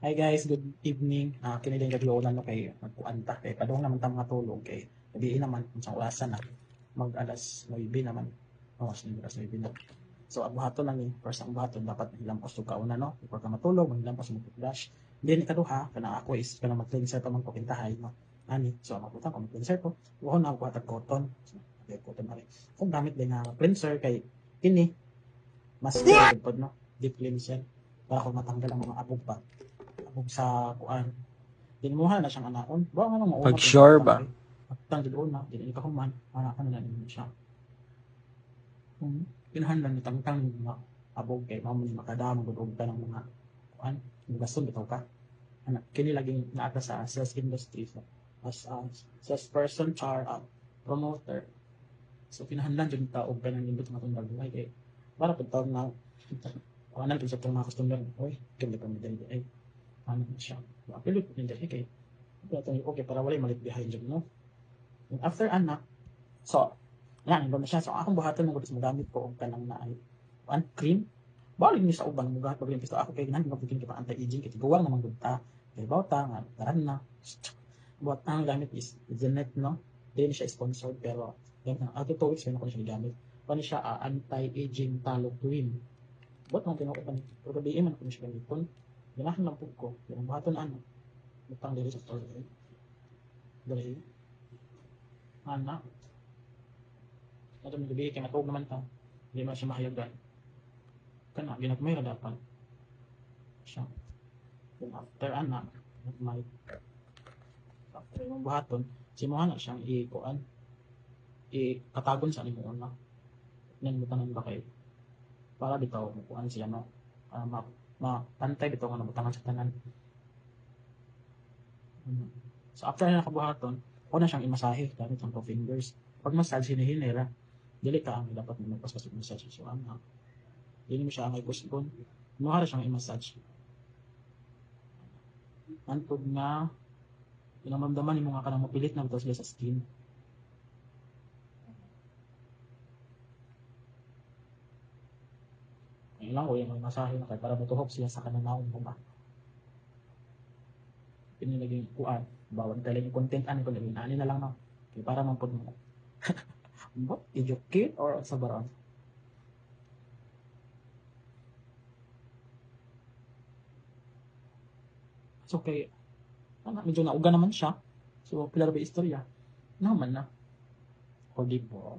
Hi guys, good evening. Kini din gagawin no kay magkuanta kay padung naman ta mga tulog kay gabi naman unsang orasan na mag alas 9 naman. Oh, alas 9 na. So ang buhaton lang ni first ang buhaton dapat hilampos ug kauna no before ka matulog, hilampos mo brush. Then ikaduha kana ako is kana mag-cleanser pa man ko kintahay no. Ani, so mabutan ko mag-cleanser ko. Wa na ako hatag cotton. So, okay, cotton na rin. Kung gamit din nga cleanser kay kini mas good no. Deep cleanser para ko matanggal ang mga abog pa abog sa kuan. Dinmuha na siyang anakon. Ba nga nang mauna Pag sure pinakatang ba? kay. Pagtang jud una, dili ka human, anakan na din siya. Kinahanglan ni tangtang yung mga abog kay mao man makadamog og ka ng mga kuan. Gason bitaw ka. Anak kini laging naata sa sales industry so, as a salesperson char promoter. So kinahanglan jud ta og kanang nindot nga tong buhay kay para pud taon na kuanan pud sa tong mga customer. Oy, kami pa mi ay ano siya. Apelot po hindi kay okay para wala malit behind job no. And after anak, so yan na siya. So akong buhaton mo gusto mo gamit ko og kanang naay an cream. Balik ni sa uban mo gahat pag pisto ako kay ganahan ko pa anti-aging kay guwang naman gud ta. Kay bawta nga taran na. Buhat ang gamit is Zenet no. Din siya sponsored pero yan na auto 2 weeks na ko siya gamit. Pani siya anti-aging talo cream. Buhat mo tinuod pa ni pero gabi man ko siya gamiton. Ganahan lang pud ko. Yung buhaton ano butang diri sa store dali anak ato mi gabi kay matug naman ta di man siya mahayagan kana ginagmay ra dapat siya then after anak may after yung buhaton simuha na siyang ikuan ikatagon sa nimo una nen butanan ba kay para bitaw kuan siya no pantay bitaw nga nabutangan sa tanan. So after na nakabuhaton, ako na siyang imasahe gamit ang 2 fingers. Pag massage hinihinera, dili ka ang dapat mo magpaspas yung massage. So dili mo siya ang ipuspon. Muhara siyang i-massage. Antod nga, pinamamdaman ni mo nga ka nang mapilit na bitaw sila sa skin. Ngayon lang ko yung masahe na kay para mutuhok siya sa kananawang bumba. Pinilagay yung kuan. Bawang talaga yung content ano ko laging ani na lang no. Kaya para man pud mo. What? Educate or sa baron? So kay medyo nauga naman siya. So pila ra ba istorya? Naman na. O di ba?